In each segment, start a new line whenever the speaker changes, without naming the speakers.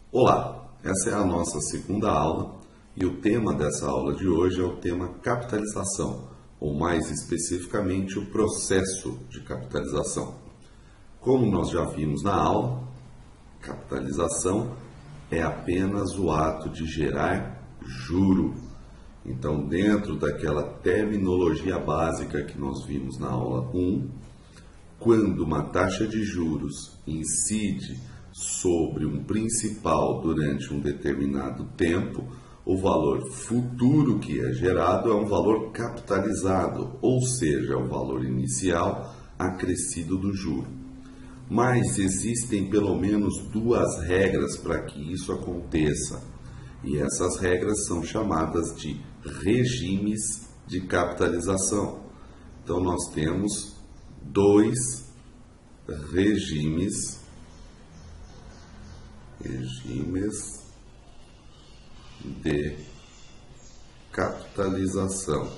Olá, essa é a nossa segunda aula e o tema dessa aula de hoje é o tema capitalização, ou mais especificamente o processo de capitalização. Como nós já vimos na aula, capitalização é apenas o ato de gerar juro. Então, dentro daquela terminologia básica que nós vimos na aula 1, quando uma taxa de juros incide sobre um principal durante um determinado tempo, o valor futuro que é gerado é um valor capitalizado, ou seja, é o valor inicial acrescido do juro. Mas existem pelo menos duas regras para que isso aconteça, e essas regras são chamadas de regimes de capitalização. Então nós temos dois regimes de capitalização.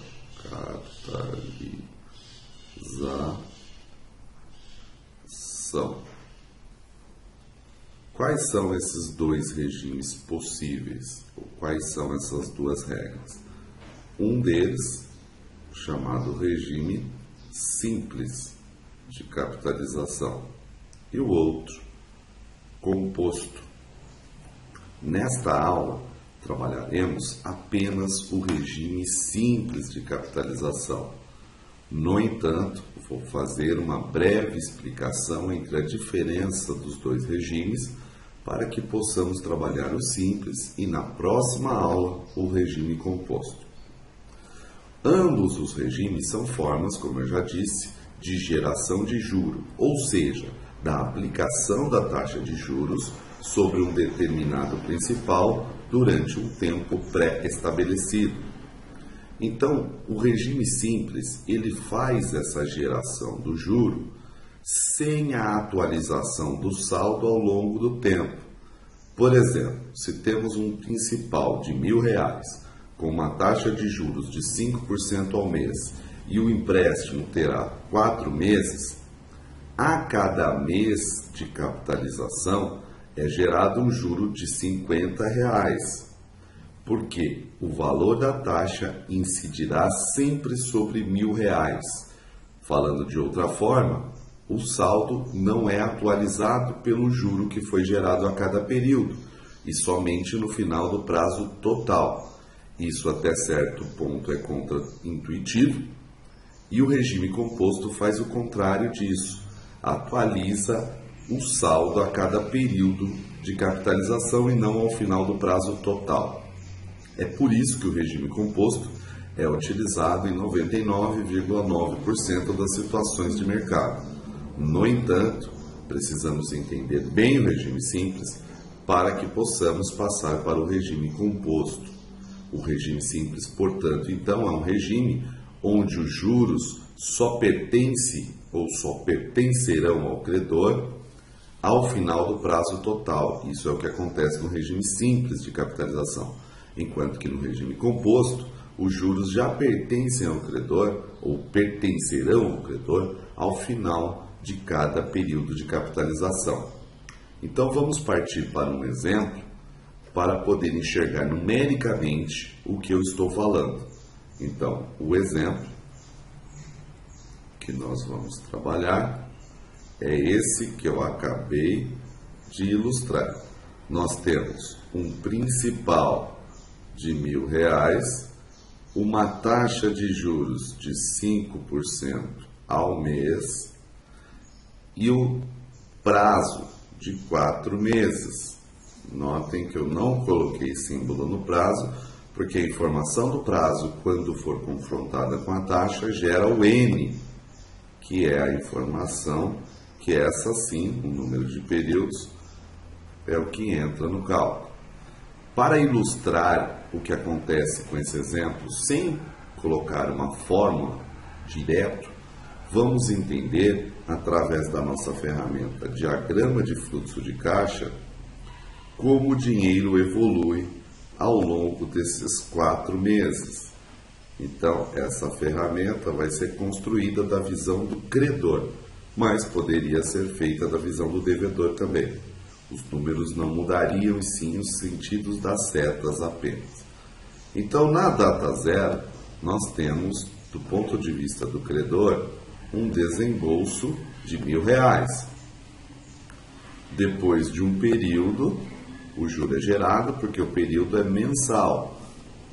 Quais são esses dois regimes possíveis? Ou quais são essas duas regras? Um deles, chamado regime simples de capitalização, e o outro, composto. Nesta aula, trabalharemos apenas o regime simples de capitalização. No entanto, vou fazer uma breve explicação entre a diferença dos dois regimes para que possamos trabalhar o simples e, na próxima aula, o regime composto. Ambos os regimes são formas, como eu já disse, de geração de juro, ou seja, da aplicação da taxa de juros sobre um determinado principal durante um tempo pré-estabelecido. Então, o regime simples, ele faz essa geração do juro sem a atualização do saldo ao longo do tempo. Por exemplo, se temos um principal de R$1.000 com uma taxa de juros de 5% ao mês e o empréstimo terá 4 meses, a cada mês de capitalização é gerado um juro de R$50, porque o valor da taxa incidirá sempre sobre R$1.000. Falando de outra forma, o saldo não é atualizado pelo juro que foi gerado a cada período, e somente no final do prazo total. Isso até certo ponto é contraintuitivo, e o regime composto faz o contrário disso, atualiza o saldo a cada período de capitalização e não ao final do prazo total. É por isso que o regime composto é utilizado em 99,9% das situações de mercado. No entanto, precisamos entender bem o regime simples para que possamos passar para o regime composto. O regime simples, portanto, então, é um regime onde os juros só pertencem ou só pertencerão ao credor ao final do prazo total. Isso é o que acontece no regime simples de capitalização. Enquanto que no regime composto, os juros já pertencem ao credor ou pertencerão ao credor ao final de cada período de capitalização. Então vamos partir para um exemplo para poder enxergar numericamente o que eu estou falando. Então, o exemplo que nós vamos trabalhar é esse que eu acabei de ilustrar. Nós temos um principal de R$1.000, uma taxa de juros de 5% ao mês e o prazo de 4 meses. Notem que eu não coloquei símbolo no prazo, porque a informação do prazo, quando for confrontada com a taxa, gera o N, que é a informação que essa sim, o número de períodos, é o que entra no cálculo. Para ilustrar o que acontece com esse exemplo, sem colocar uma fórmula direto, vamos entender, através da nossa ferramenta Diagrama de Fluxo de Caixa, como o dinheiro evolui ao longo desses 4 meses. Então, essa ferramenta vai ser construída da visão do credor, mas poderia ser feita da visão do devedor também. Os números não mudariam, e sim os sentidos das setas apenas. Então, na data zero, nós temos, do ponto de vista do credor, um desembolso de R$1.000. Depois de um período, o juro é gerado, porque o período é mensal.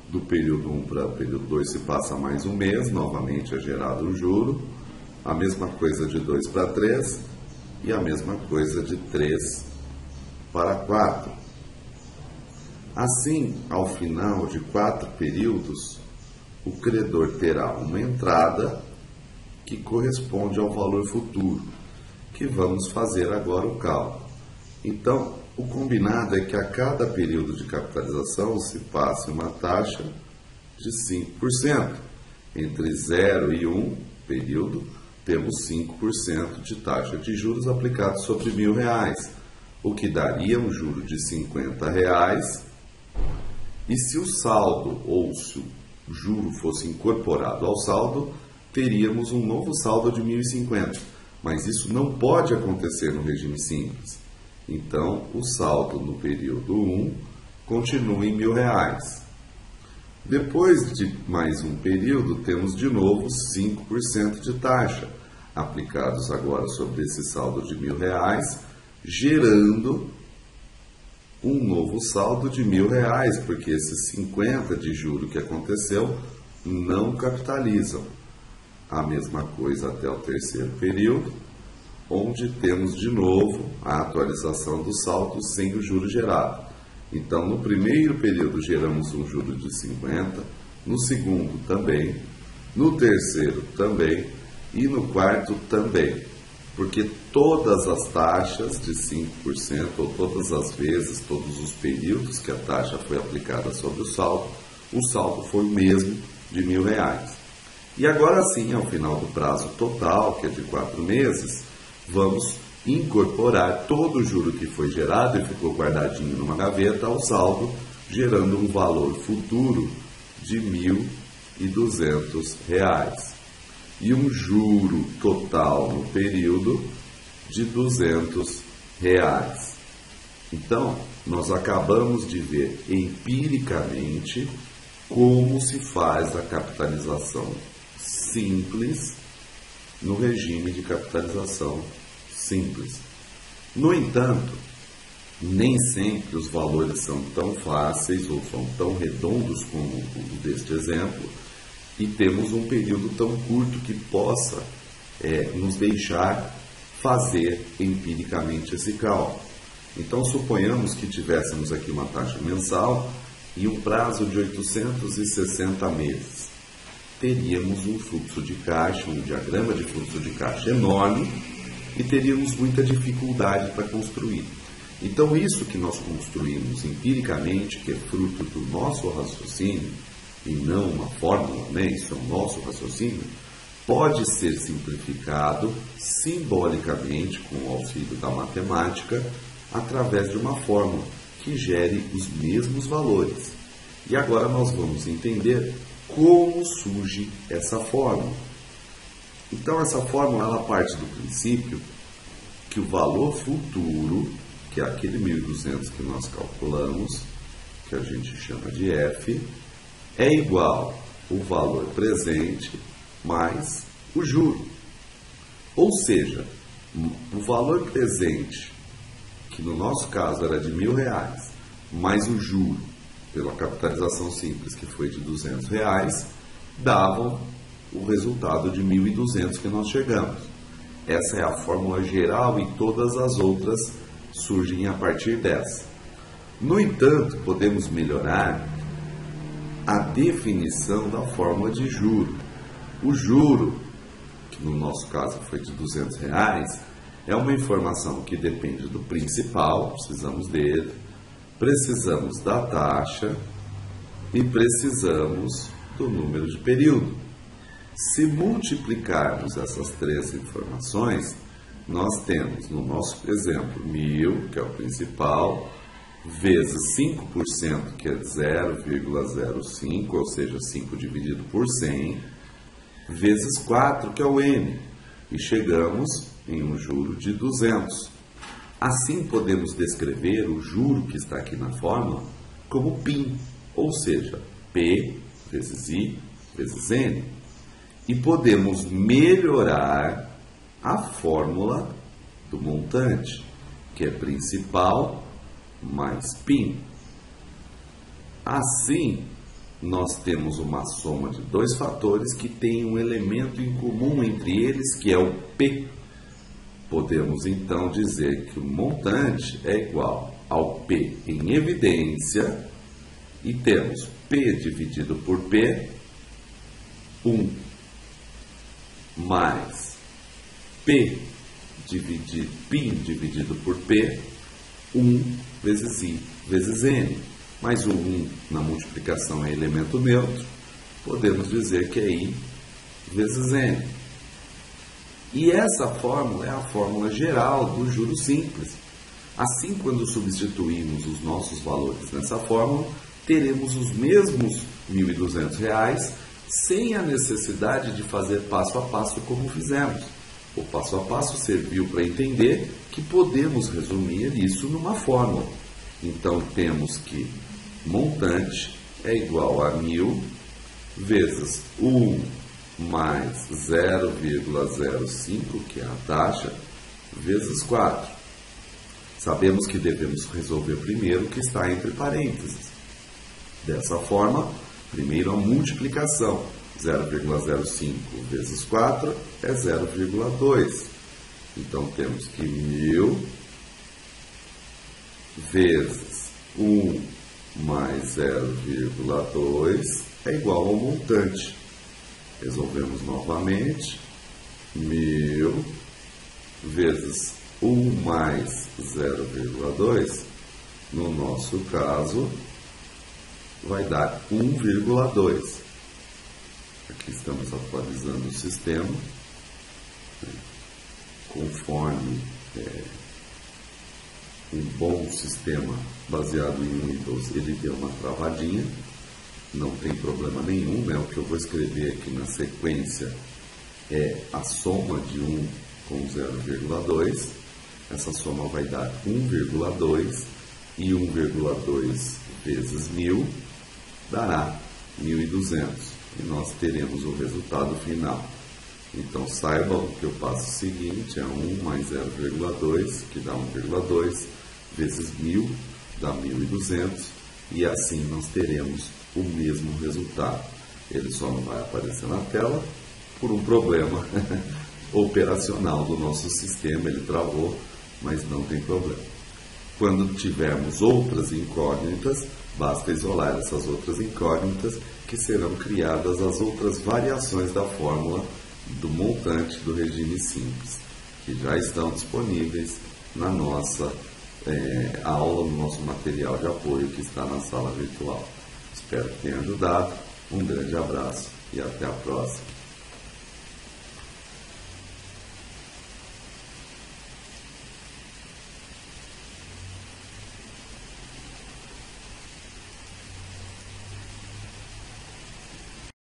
Do período 1 para o período 2 se passa mais um mês, novamente é gerado um juro. A mesma coisa de 2 para 3 e a mesma coisa de 3 para 4. Assim, ao final de 4 períodos, o credor terá uma entrada que corresponde ao valor futuro, que vamos fazer agora o cálculo. Então, o combinado é que a cada período de capitalização se passe uma taxa de 5%. Entre 0 e 1 período, temos 5% de taxa de juros aplicados sobre R$1.000, o que daria um juro de R$50. E se o saldo, ou se o juro fosse incorporado ao saldo, teríamos um novo saldo de 1.050. Mas isso não pode acontecer no regime simples. Então, o saldo no período 1 continua em R$1.000. Depois de mais um período, temos de novo 5% de taxa, aplicados agora sobre esse saldo de R$1.000, gerando um novo saldo de R$1.000, porque esses 50 de juro que aconteceu não capitalizam. A mesma coisa até o terceiro período, onde temos de novo a atualização do saldo sem o juro gerado. Então, no primeiro período geramos um juro de 50, no segundo também, no terceiro também e no quarto também, porque todas as taxas de 5%, ou todas as vezes, todos os períodos que a taxa foi aplicada sobre o saldo foi o mesmo de R$1.000. E agora sim, ao final do prazo total, que é de 4 meses, vamos incorporar todo o juro que foi gerado e ficou guardadinho numa gaveta ao saldo, gerando um valor futuro de R$1.200 e um juro total no período de R$200. Então, nós acabamos de ver empiricamente como se faz a capitalização simples no regime de capitalização simples. No entanto, nem sempre os valores são tão fáceis ou são tão redondos como o deste exemplo, e temos um período tão curto que possa nos deixar fazer empiricamente esse cálculo. Então, suponhamos que tivéssemos aqui uma taxa mensal e um prazo de 860 meses. Teríamos um fluxo de caixa, um diagrama de fluxo de caixa enorme, e teríamos muita dificuldade para construir. Então, isso que nós construímos empiricamente, que é fruto do nosso raciocínio, e não uma fórmula, né? Isso é o nosso raciocínio, pode ser simplificado simbolicamente com o auxílio da matemática, através de uma fórmula que gere os mesmos valores. E agora nós vamos entender como surge essa fórmula. Então, essa fórmula ela parte do princípio que o valor futuro, que é aquele 1.200 que nós calculamos, que a gente chama de F, é igual o valor presente mais o juro. Ou seja, o valor presente, que no nosso caso era de R$1.000, mais o juro, pela capitalização simples, que foi de R$200, davam o resultado de 1.200 que nós chegamos. Essa é a fórmula geral e todas as outras surgem a partir dessa. No entanto, podemos melhorar a definição da fórmula de juro. O juro, que no nosso caso foi de R$200, é uma informação que depende do principal, precisamos dele, precisamos da taxa e precisamos do número de período. Se multiplicarmos essas três informações, nós temos, no nosso exemplo, 1.000, que é o principal, vezes 5%, que é 0,05, ou seja, 5 dividido por 100, vezes 4, que é o M, e chegamos em um juro de 200. Assim podemos descrever o juro que está aqui na fórmula como PIN, ou seja, P vezes I vezes N. E podemos melhorar a fórmula do montante, que é principal mais PIN. Assim, nós temos uma soma de dois fatores que têm um elemento em comum entre eles, que é o P. Podemos então dizer que o montante é igual ao P em evidência, e temos P dividido por P, 1, mais P dividido, PIN dividido por P, 1 vezes I vezes N. Mas o 1 na multiplicação é elemento neutro, podemos dizer que é I vezes N. E essa fórmula é a fórmula geral do juro simples. Assim, quando substituirmos os nossos valores nessa fórmula, teremos os mesmos R$ 1.200, sem a necessidade de fazer passo a passo como fizemos. O passo a passo serviu para entender que podemos resumir isso numa fórmula. Então, temos que montante é igual a 1.000 vezes 1 mais 0,05, que é a taxa, vezes 4. Sabemos que devemos resolver primeiro o que está entre parênteses. Dessa forma, primeiro a multiplicação. 0,05 vezes 4 é 0,2. Então, temos que 1.000 vezes 1 mais 0,2 é igual ao montante. Resolvemos novamente. 1.000 vezes 1 mais 0,2, no nosso caso, vai dar 1,2. Aqui estamos atualizando o sistema. Conforme um bom sistema baseado em Windows, ele deu uma travadinha. Não tem problema nenhum, né? O que eu vou escrever aqui na sequência é a soma de 1 com 0,2. Essa soma vai dar 1,2 e 1,2 vezes 1.000 dará 1.200. E nós teremos o resultado final. Então, saibam que o passo seguinte é 1 mais 0,2, que dá 1,2, vezes 1.000, dá 1.200, e assim nós teremos o mesmo resultado. Ele só não vai aparecer na tela por um problema operacional do nosso sistema, ele travou, mas não tem problema. Quando tivermos outras incógnitas, basta isolar essas outras incógnitas, que serão criadas as outras variações da fórmula do montante do regime simples, que já estão disponíveis na nossa aula, no nosso material de apoio que está na sala virtual. Espero que tenha ajudado. Um grande abraço e até a próxima.